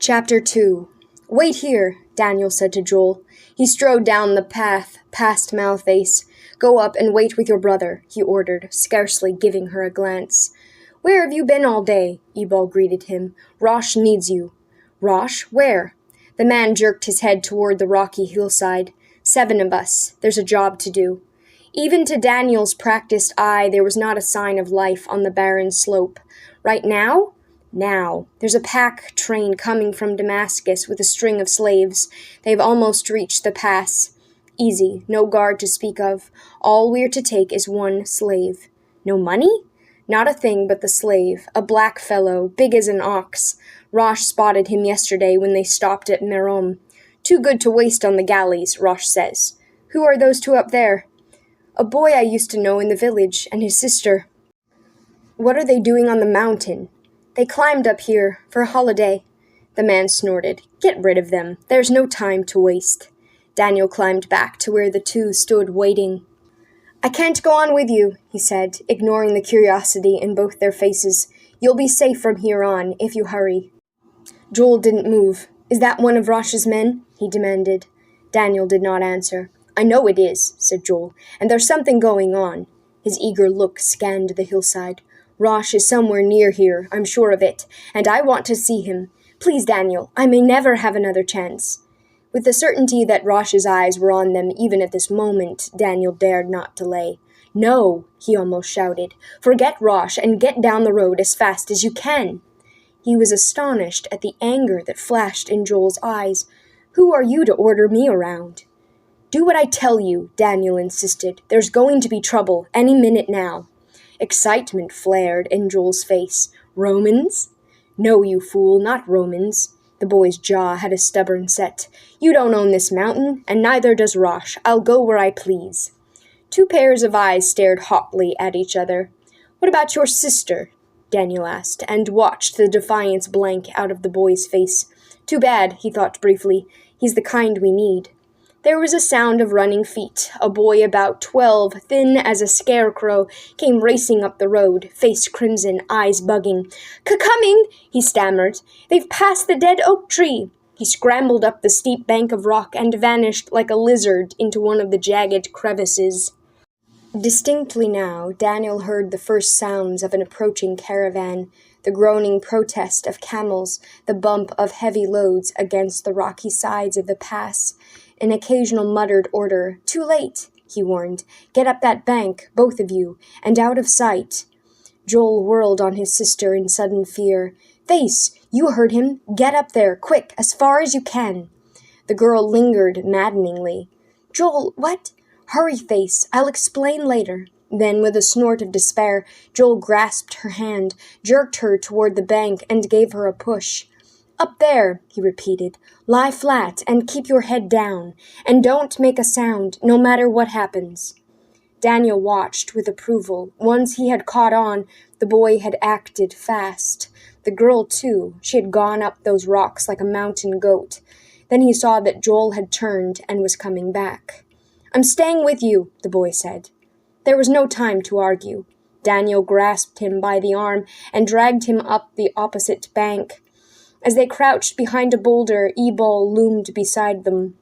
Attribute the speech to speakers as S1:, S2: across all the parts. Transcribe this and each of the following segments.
S1: Chapter 2. "Wait here," Daniel said to Joel. He strode down the path past Malface. "Go up and wait with your brother," he ordered, scarcely giving her a glance. "Where have you been all day?" Ebal greeted him. "Rash needs you." "Rash? Where?" The man jerked his head toward the rocky hillside. "7 of us. There's a job to do." Even to Daniel's practiced eye, there was not a sign of life on the barren slope. Right now? Now. There's a pack train coming from Damascus with a string of slaves. They've almost reached the pass. Easy, no guard to speak of. All we're to take is 1 slave. No money? Not a thing but the slave, a black fellow, big as an ox. Rash spotted him yesterday when they stopped at Merom. "Too good to waste on the galleys," Rash says. "Who are those 2 up there?" "A boy I used to know in the village, and his sister." "What are they doing on the mountain?" "They climbed up here, for a holiday." The man snorted. "Get rid of them. There's no time to waste." Daniel climbed back to where the 2 stood waiting. "I can't go on with you," he said, ignoring the curiosity in both their faces. "You'll be safe from here on, if you hurry." Joel didn't move. "Is that one of Rash's men?" he demanded. Daniel did not answer. "I know it is," said Joel, "and there's something going on." His eager look scanned the hillside. "Rash is somewhere near here, I'm sure of it, and I want to see him. Please, Daniel, I may never have another chance." With the certainty that Rash's eyes were on them even at this moment, Daniel dared not delay. "No," he almost shouted. "Forget Rash and get down the road as fast as you can." He was astonished at the anger that flashed in Joel's eyes. "Who are you to order me around?" "Do what I tell you," Daniel insisted. "There's going to be trouble any minute now." Excitement flared in Joel's face. "Romans?" "No, you fool, not Romans." The boy's jaw had a stubborn set. "You don't own this mountain, and neither does Rash. I'll go where I please." 2 pairs of eyes stared hotly at each other. "What about your sister?" Daniel asked, and watched the defiance blank out of the boy's face. "Too bad," he thought briefly. "He's the kind we need." There was a sound of running feet. A boy about 12, thin as a scarecrow, came racing up the road, face crimson, eyes bugging. "Coming!" he stammered. "They've passed the dead oak tree." He scrambled up the steep bank of rock and vanished like a lizard into one of the jagged crevices. Distinctly now, Daniel heard the first sounds of an approaching caravan, the groaning protest of camels, the bump of heavy loads against the rocky sides of the pass. An occasional muttered order. "Too late," he warned. "Get up that bank, both of you, and out of sight." Joel whirled on his sister in sudden fear. "Face, you heard him. Get up there, quick, as far as you can." The girl lingered maddeningly. "Joel, what?" "Hurry, Face. I'll explain later." Then, with a snort of despair, Joel grasped her hand, jerked her toward the bank, and gave her a push. "Up there," he repeated. "Lie flat and keep your head down, and don't make a sound, no matter what happens." Daniel watched with approval. Once he had caught on, the boy had acted fast. The girl, too. She had gone up those rocks like a mountain goat. Then he saw that Joel had turned and was coming back. "I'm staying with you," the boy said. There was no time to argue. Daniel grasped him by the arm and dragged him up the opposite bank. As they crouched behind a boulder, Ebal loomed beside them.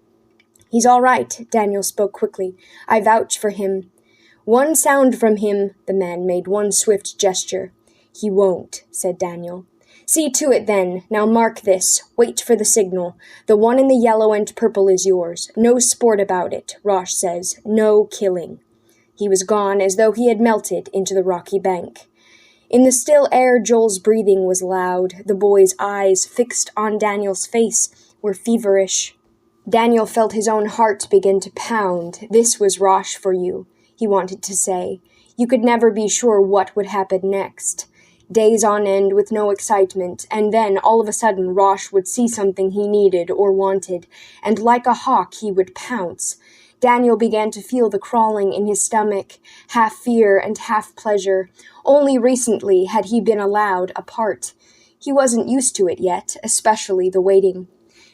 S1: "He's all right," Daniel spoke quickly. "I vouch for him." "One sound from him," the man made one swift gesture. "He won't," said Daniel. "See to it then. Now mark this. Wait for the signal. The one in the yellow and purple is yours. No sport about it, Rash says. No killing." He was gone as though he had melted into the rocky bank. In the still air, Joel's breathing was loud. The boy's eyes, fixed on Daniel's face, were feverish. Daniel felt his own heart begin to pound. This was Rash for you, he wanted to say. You could never be sure what would happen next. Days on end with no excitement, and then all of a sudden Rash would see something he needed or wanted, and like a hawk he would pounce. Daniel began to feel the crawling in his stomach, half fear and half pleasure. Only recently had he been allowed a part. He wasn't used to it yet, especially the waiting.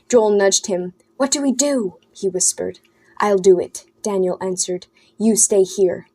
S1: Joel nudged him. "What do we do?" he whispered. "I'll do it," Daniel answered. "You stay here."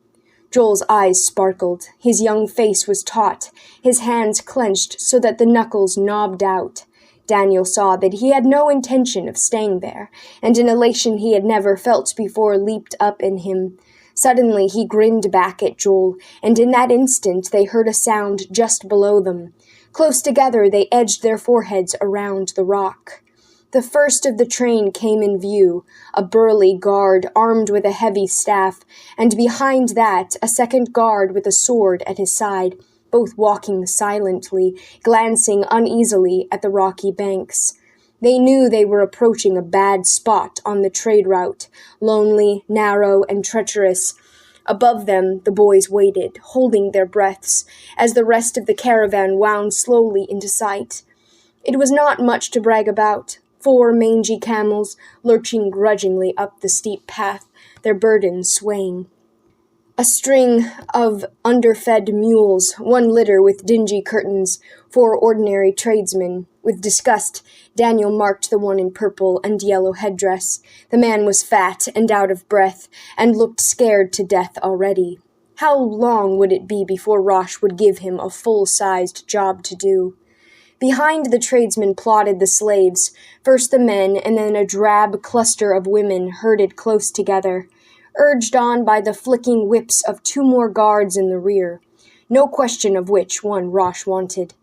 S1: Joel's eyes sparkled. His young face was taut, his hands clenched so that the knuckles knobbed out. Daniel saw that he had no intention of staying there, and an elation he had never felt before leaped up in him. Suddenly he grinned back at Joel, and in that instant they heard a sound just below them. Close together they edged their foreheads around the rock. The first of the train came in view, a burly guard armed with a heavy staff, and behind that a second guard with a sword at his side, both walking silently, glancing uneasily at the rocky banks. They knew they were approaching a bad spot on the trade route, lonely, narrow, and treacherous. Above them the boys waited, holding their breaths, as the rest of the caravan wound slowly into sight. It was not much to brag about. 4 mangy camels lurching grudgingly up the steep path, their burdens swaying. A string of underfed mules, 1 litter with dingy curtains, 4 ordinary tradesmen. With disgust, Daniel marked the one in purple and yellow headdress. The man was fat and out of breath, and looked scared to death already. How long would it be before Rash would give him a full-sized job to do? Behind the tradesmen plodded the slaves, first the men and then a drab cluster of women herded close together, urged on by the flicking whips of 2 more guards in the rear, no question of which one Rash wanted.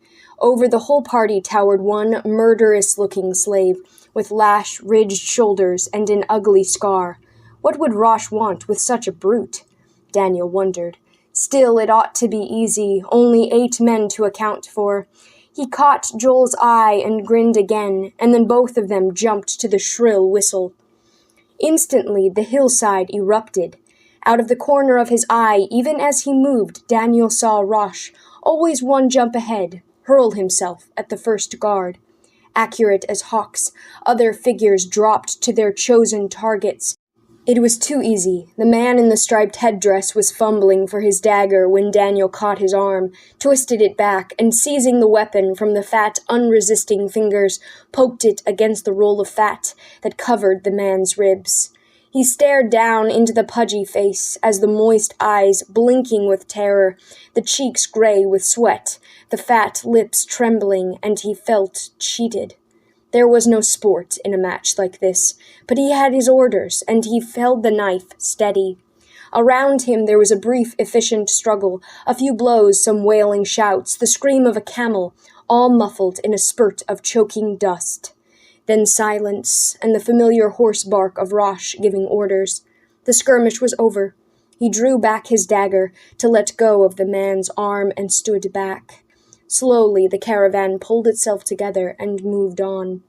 S1: Over the whole party towered one murderous-looking slave, with lash-ridged shoulders and an ugly scar. What would Rash want with such a brute? Daniel wondered. Still, it ought to be easy, only 8 men to account for. He caught Joel's eye and grinned again, and then both of them jumped to the shrill whistle. Instantly the hillside erupted. Out of the corner of his eye, even as he moved, Daniel saw Rash, always 1 jump ahead, hurl himself at the first guard. Accurate as hawks, other figures dropped to their chosen targets. It was too easy. The man in the striped headdress was fumbling for his dagger when Daniel caught his arm, twisted it back, and seizing the weapon from the fat, unresisting fingers, poked it against the roll of fat that covered the man's ribs. He stared down into the pudgy face as the moist eyes blinking with terror, the cheeks gray with sweat, the fat lips trembling, and he felt cheated. There was no sport in a match like this, but he had his orders, and he held the knife steady. Around him there was a brief, efficient struggle, a few blows, some wailing shouts, the scream of a camel, all muffled in a spurt of choking dust. Then silence, and the familiar hoarse bark of Rash giving orders. The skirmish was over. He drew back his dagger to let go of the man's arm and stood back. Slowly the caravan pulled itself together and moved on.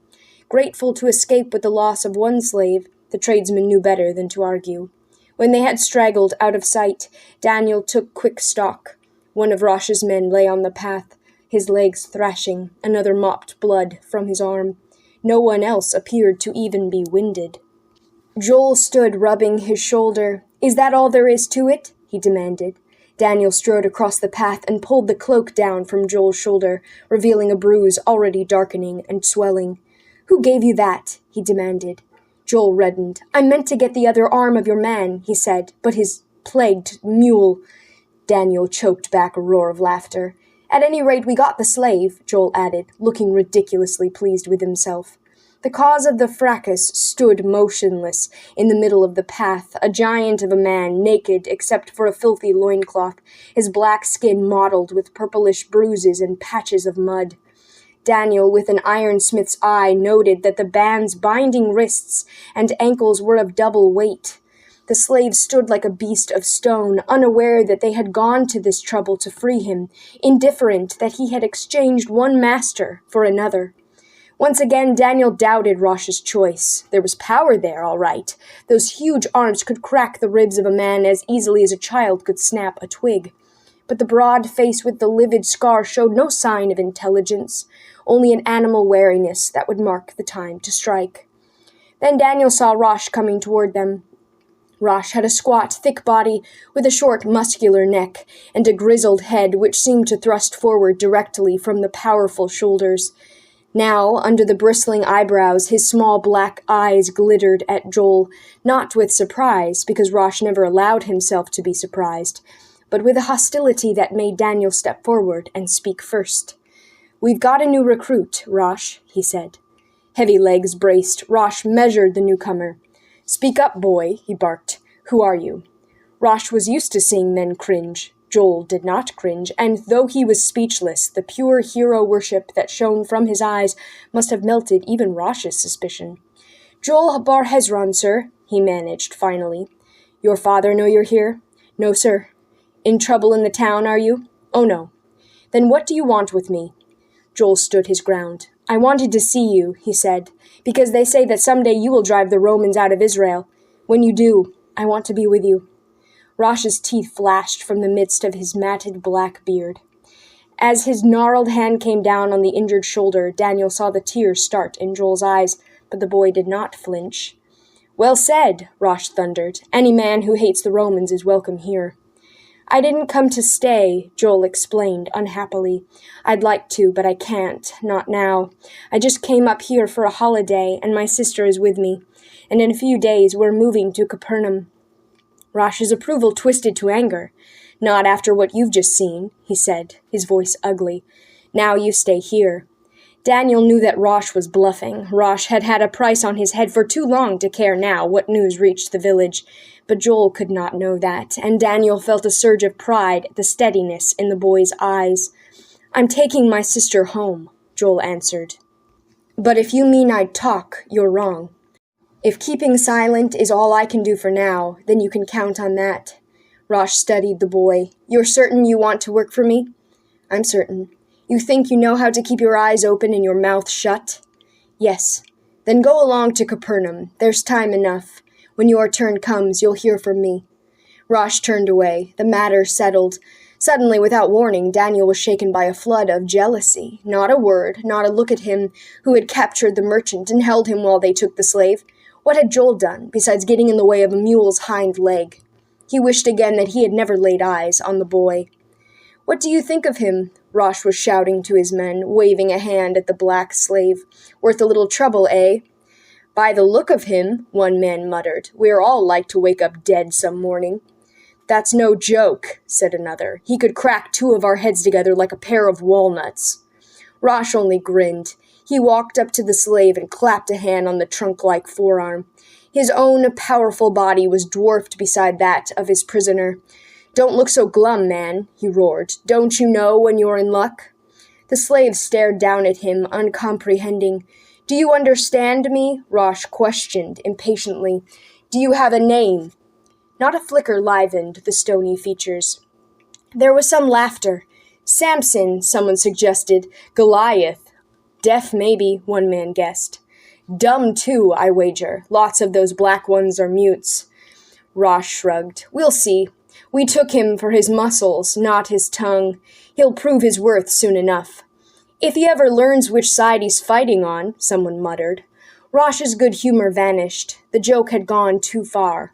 S1: Grateful to escape with the loss of 1 slave, the tradesmen knew better than to argue. When they had straggled out of sight, Daniel took quick stock. One of Rash's men lay on the path, his legs thrashing, another mopped blood from his arm. No one else appeared to even be winded. Joel stood rubbing his shoulder. "Is that all there is to it?" he demanded. Daniel strode across the path and pulled the cloak down from Joel's shoulder, revealing a bruise already darkening and swelling. "Who gave you that?" he demanded. Joel reddened. "I meant to get the other arm of your man," he said, "but his plagued mule—" Daniel choked back a roar of laughter. "At any rate, we got the slave," Joel added, looking ridiculously pleased with himself. The cause of the fracas stood motionless in the middle of the path, a giant of a man, naked except for a filthy loincloth, his black skin mottled with purplish bruises and patches of mud. Daniel, with an ironsmith's eye, noted that the bands binding wrists and ankles were of double weight. The slave stood like a beast of stone, unaware that they had gone to this trouble to free him, indifferent that he had exchanged one master for another. Once again, Daniel doubted Rash's choice. There was power there, all right. Those huge arms could crack the ribs of a man as easily as a child could snap a twig. But the broad face with the livid scar showed no sign of intelligence, only an animal wariness that would mark the time to strike. Then Daniel saw Rash coming toward them. Rash had a squat, thick body with a short, muscular neck, and a grizzled head which seemed to thrust forward directly from the powerful shoulders. Now, under the bristling eyebrows, his small black eyes glittered at Joel, not with surprise, because Rash never allowed himself to be surprised, but with a hostility that made Daniel step forward and speak first. "We've got a new recruit, Rash," he said. Heavy legs braced, Rash measured the newcomer. "Speak up, boy," he barked. "Who are you?" Rash was used to seeing men cringe. Joel did not cringe, and though he was speechless, the pure hero worship that shone from his eyes must have melted even Rash's suspicion. "Joel Bar Hezron, sir," he managed finally. "Your father know you're here?" "No, sir." "In trouble in the town, are you?" "Oh, no." "Then what do you want with me?" Joel stood his ground. "I wanted to see you," he said, "because they say that someday you will drive the Romans out of Israel. When you do, I want to be with you." Rash's teeth flashed from the midst of his matted black beard. As his gnarled hand came down on the injured shoulder, Daniel saw the tears start in Joel's eyes, but the boy did not flinch. "Well said," Rash thundered. "Any man who hates the Romans is welcome here." "I didn't come to stay," Joel explained unhappily. "I'd like to, but I can't. Not now. I just came up here for a holiday, and my sister is with me. And in a few days we're moving to Capernaum." Rash's approval twisted to anger. "Not after what you've just seen," he said, his voice ugly. "Now you stay here." Daniel knew that Rash was bluffing. Rash had had a price on his head for too long to care now what news reached the village. But Joel could not know that, and Daniel felt a surge of pride at the steadiness in the boy's eyes. "I'm taking my sister home," Joel answered. "But if you mean I'd talk, you're wrong. If keeping silent is all I can do for now, then you can count on that." Rash studied the boy. "You're certain you want to work for me?" "I'm certain." "You think you know how to keep your eyes open and your mouth shut?" "Yes." "Then go along to Capernaum. There's time enough. When your turn comes, you'll hear from me." Rash turned away. The matter settled. Suddenly, without warning, Daniel was shaken by a flood of jealousy. Not a word, not a look at him who had captured the merchant and held him while they took the slave. What had Joel done, besides getting in the way of a mule's hind leg? He wished again that he had never laid eyes on the boy. "What do you think of him?" Rash was shouting to his men, waving a hand at the black slave. "Worth a little trouble, eh?" "By the look of him," one man muttered, "we're all like to wake up dead some morning." "That's no joke," said another. "He could crack two of our heads together like a pair of walnuts." Rash only grinned. He walked up to the slave and clapped a hand on the trunk-like forearm. His own powerful body was dwarfed beside that of his prisoner. "Don't look so glum, man," he roared. "Don't you know when you're in luck?" The slave stared down at him, uncomprehending. "Do you understand me?" Rash questioned impatiently. "Do you have a name?" Not a flicker livened the stony features. There was some laughter. "Samson," someone suggested. "Goliath." "Deaf, maybe," one man guessed. "Dumb, too, I wager. Lots of those black ones are mutes." Rash shrugged. "We'll see. We took him for his muscles, not his tongue. He'll prove his worth soon enough." "If he ever learns which side he's fighting on," someone muttered. Rash's good humor vanished. The joke had gone too far.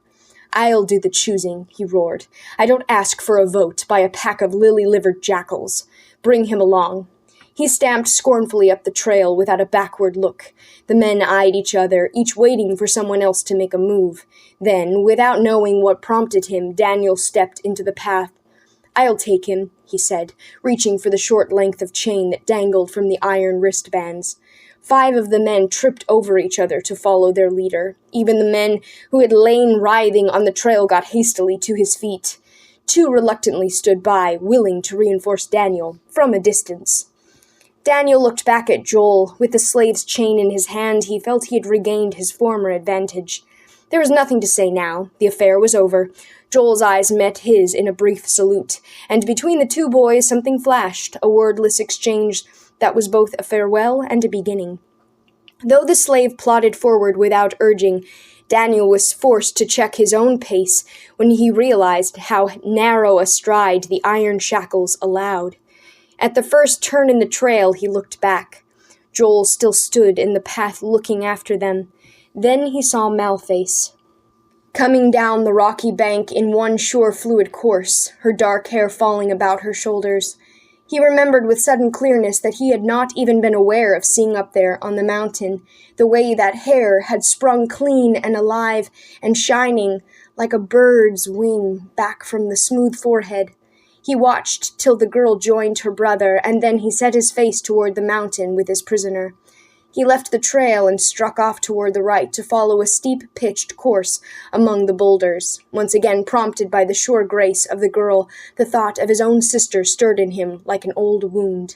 S1: "I'll do the choosing," he roared. "I don't ask for a vote by a pack of lily-livered jackals. Bring him along." He stamped scornfully up the trail without a backward look. The men eyed each other, each waiting for someone else to make a move. Then, without knowing what prompted him, Daniel stepped into the path. "I'll take him," he said, reaching for the short length of chain that dangled from the iron wristbands. 5 of the men tripped over each other to follow their leader. Even the men who had lain writhing on the trail got hastily to his feet. 2 reluctantly stood by, willing to reinforce Daniel from a distance. Daniel looked back at Joel. With the slave's chain in his hand, he felt he had regained his former advantage. There was nothing to say now. The affair was over. Joel's eyes met his in a brief salute, and between the 2 boys something flashed, a wordless exchange that was both a farewell and a beginning. Though the slave plodded forward without urging, Daniel was forced to check his own pace when he realized how narrow a stride the iron shackles allowed. At the first turn in the trail, he looked back. Joel still stood in the path looking after them. Then he saw Malface, coming down the rocky bank in one sure fluid course, her dark hair falling about her shoulders. He remembered with sudden clearness that he had not even been aware of seeing up there on the mountain the way that hair had sprung clean and alive and shining like a bird's wing back from the smooth forehead. He watched till the girl joined her brother, and then he set his face toward the mountain with his prisoner. He left the trail and struck off toward the right to follow a steep-pitched course among the boulders. Once again, prompted by the sure grace of the girl, the thought of his own sister stirred in him like an old wound.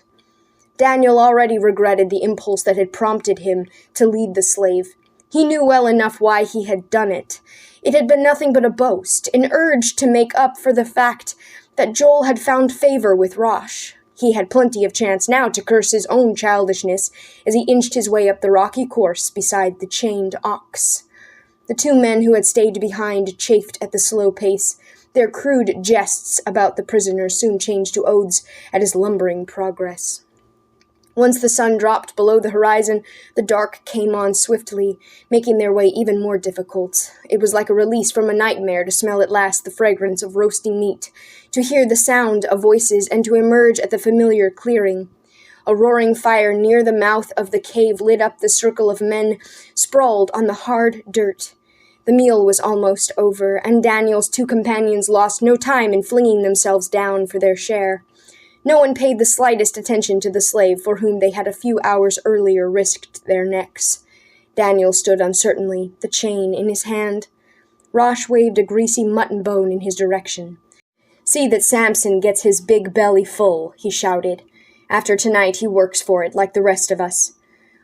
S1: Daniel already regretted the impulse that had prompted him to lead the slave. He knew well enough why he had done it. It had been nothing but a boast, an urge to make up for the fact that Joel had found favor with Rash. He had plenty of chance now to curse his own childishness as he inched his way up the rocky course beside the chained ox. The two men who had stayed behind chafed at the slow pace. Their crude jests about the prisoner soon changed to oaths at his lumbering progress. Once the sun dropped below the horizon, the dark came on swiftly, making their way even more difficult. It was like a release from a nightmare to smell at last the fragrance of roasting meat, to hear the sound of voices, and to emerge at the familiar clearing. A roaring fire near the mouth of the cave lit up the circle of men sprawled on the hard dirt. The meal was almost over, and Daniel's two companions lost no time in flinging themselves down for their share. No one paid the slightest attention to the slave for whom they had a few hours earlier risked their necks. Daniel stood uncertainly, the chain in his hand. Rash waved a greasy mutton bone in his direction. "See that Samson gets his big belly full," he shouted. "After tonight he works for it like the rest of us."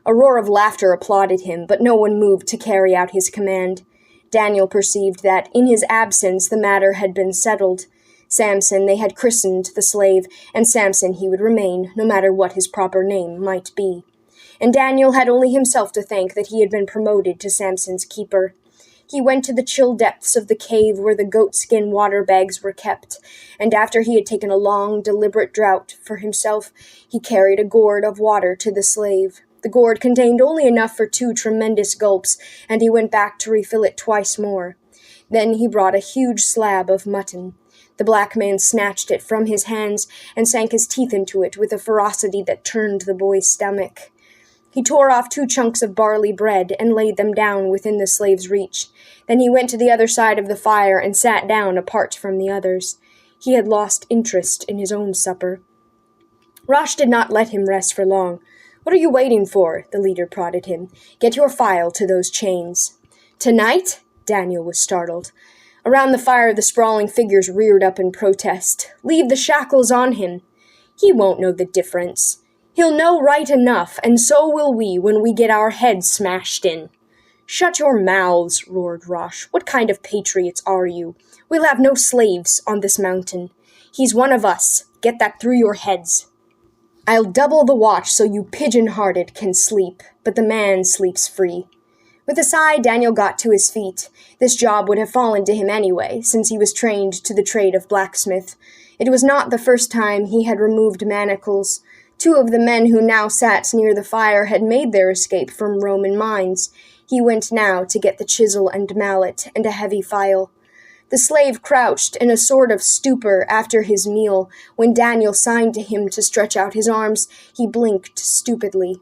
S1: A roar of laughter applauded him, but no one moved to carry out his command. Daniel perceived that, in his absence, the matter had been settled. Samson they had christened the slave, and Samson he would remain, no matter what his proper name might be. And Daniel had only himself to thank that he had been promoted to Samson's keeper. He went to the chill depths of the cave where the goatskin water bags were kept, and after he had taken a long, deliberate draught for himself, he carried a gourd of water to the slave. The gourd contained only enough for 2 tremendous gulps, and he went back to refill it twice more. Then he brought a huge slab of mutton. The black man snatched it from his hands and sank his teeth into it with a ferocity that turned the boy's stomach. He tore off 2 chunks of barley bread and laid them down within the slave's reach. Then he went to the other side of the fire and sat down apart from the others. He had lost interest in his own supper. Rash did not let him rest for long. "What are you waiting for?" the leader prodded him. "Get your file to those chains." "Tonight?" Daniel was startled. Around the fire the sprawling figures reared up in protest. "Leave the shackles on him." "He won't know the difference." "He'll know right enough, and so will we when we get our heads smashed in." "Shut your mouths," roared Rash. "What kind of patriots are you? We'll have no slaves on this mountain. He's one of us. Get that through your heads." "I'll double the watch so you pigeon-hearted can sleep, but the man sleeps free." With a sigh, Daniel got to his feet. This job would have fallen to him anyway, since he was trained to the trade of blacksmith. It was not the first time he had removed manacles. 2 of the men who now sat near the fire had made their escape from Roman mines. He went now to get the chisel and mallet and a heavy file. The slave crouched in a sort of stupor after his meal. When Daniel signed to him to stretch out his arms, he blinked stupidly.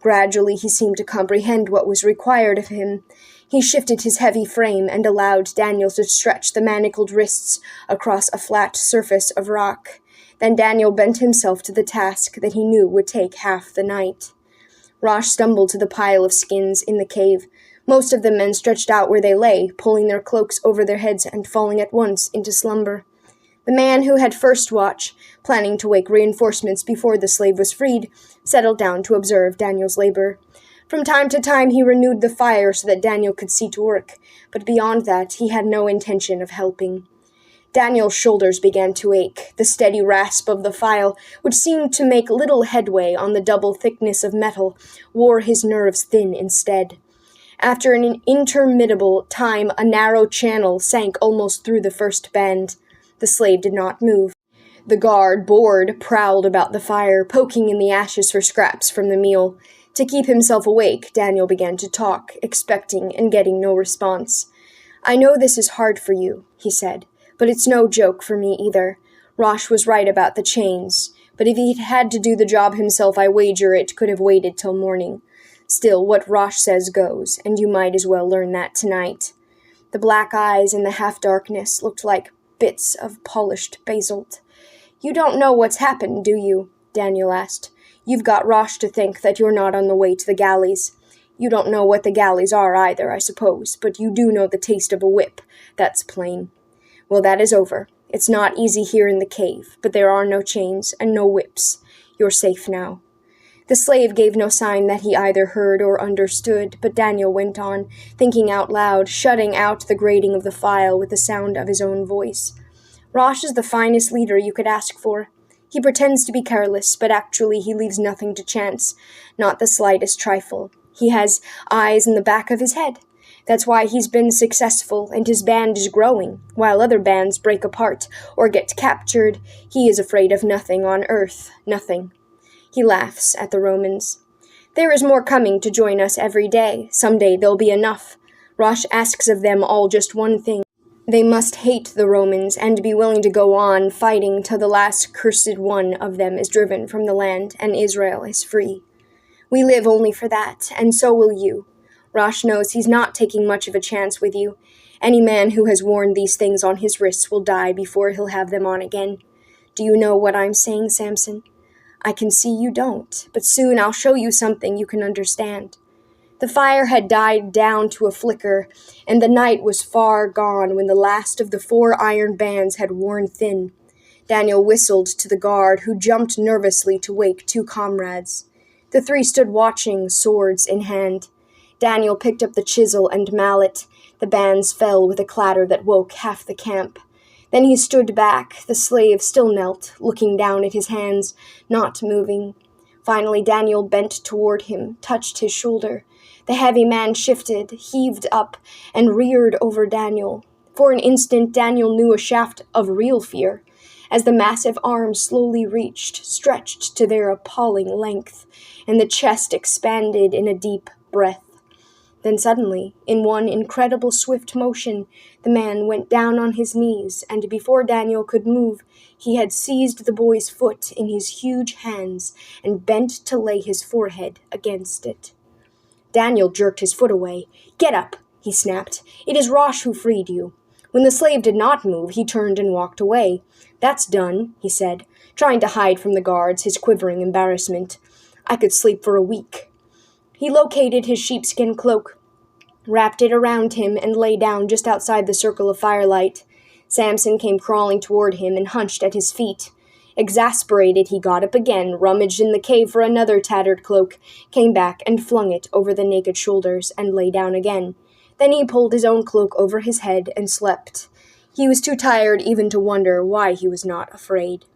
S1: Gradually he seemed to comprehend what was required of him. He shifted his heavy frame and allowed Daniel to stretch the manacled wrists across a flat surface of rock. Then Daniel bent himself to the task that he knew would take half the night. Rash stumbled to the pile of skins in the cave. Most of the men stretched out where they lay, pulling their cloaks over their heads and falling at once into slumber. The man who had first watch, planning to wake reinforcements before the slave was freed, settled down to observe Daniel's labor. From time to time he renewed the fire so that Daniel could see to work, but beyond that he had no intention of helping. Daniel's shoulders began to ache. The steady rasp of the file, which seemed to make little headway on the double thickness of metal, wore his nerves thin instead. After an interminable time, a narrow channel sank almost through the first bend. The slave did not move. The guard, bored, prowled about the fire, poking in the ashes for scraps from the meal. To keep himself awake, Daniel began to talk, expecting and getting no response. "I know this is hard for you," he said, "but it's no joke for me either. Rash was right about the chains, but if he'd had to do the job himself, I wager it could have waited till morning. Still, what Rash says goes, and you might as well learn that tonight." The black eyes in the half-darkness looked like bits of polished basalt. "You don't know what's happened, do you?" Daniel asked. "You've got Rash to think that you're not on the way to the galleys. You don't know what the galleys are either, I suppose, but you do know the taste of a whip. That's plain. Well, that is over. It's not easy here in the cave, but there are no chains and no whips. You're safe now." The slave gave no sign that he either heard or understood, but Daniel went on, thinking out loud, shutting out the grating of the file with the sound of his own voice. "Rash is the finest leader you could ask for. He pretends to be careless, but actually he leaves nothing to chance, not the slightest trifle. He has eyes in the back of his head. That's why he's been successful, and his band is growing. While other bands break apart or get captured, he is afraid of nothing on earth, nothing." He laughs at the Romans. "There is more coming to join us every day. Someday there'll be enough. Rash asks of them all just one thing. They must hate the Romans and be willing to go on fighting till the last cursed one of them is driven from the land and Israel is free. We live only for that, and so will you. Rash knows he's not taking much of a chance with you. Any man who has worn these things on his wrists will die before he'll have them on again. Do you know what I'm saying, Samson? I can see you don't, but soon I'll show you something you can understand." The fire had died down to a flicker, and the night was far gone when the last of the 4 iron bands had worn thin. Daniel whistled to the guard, who jumped nervously to wake 2 comrades. The 3 stood watching, swords in hand. Daniel picked up the chisel and mallet. The bands fell with a clatter that woke half the camp. Then he stood back. The slave still knelt, looking down at his hands, not moving. Finally Daniel bent toward him, touched his shoulder. The heavy man shifted, heaved up, and reared over Daniel. For an instant Daniel knew a shaft of real fear, as the massive arms slowly reached, stretched to their appalling length, and the chest expanded in a deep breath. Then suddenly, in one incredible swift motion, the man went down on his knees, and before Daniel could move, he had seized the boy's foot in his huge hands and bent to lay his forehead against it. Daniel jerked his foot away. "Get up," he snapped. "It is Rash who freed you." When the slave did not move, he turned and walked away. "That's done," he said, trying to hide from the guards his quivering embarrassment. "I could sleep for a week." He located his sheepskin cloak, wrapped it around him, and lay down just outside the circle of firelight. Samson came crawling toward him and hunched at his feet. Exasperated, he got up again, rummaged in the cave for another tattered cloak, came back and flung it over the naked shoulders, and lay down again. Then he pulled his own cloak over his head and slept. He was too tired even to wonder why he was not afraid.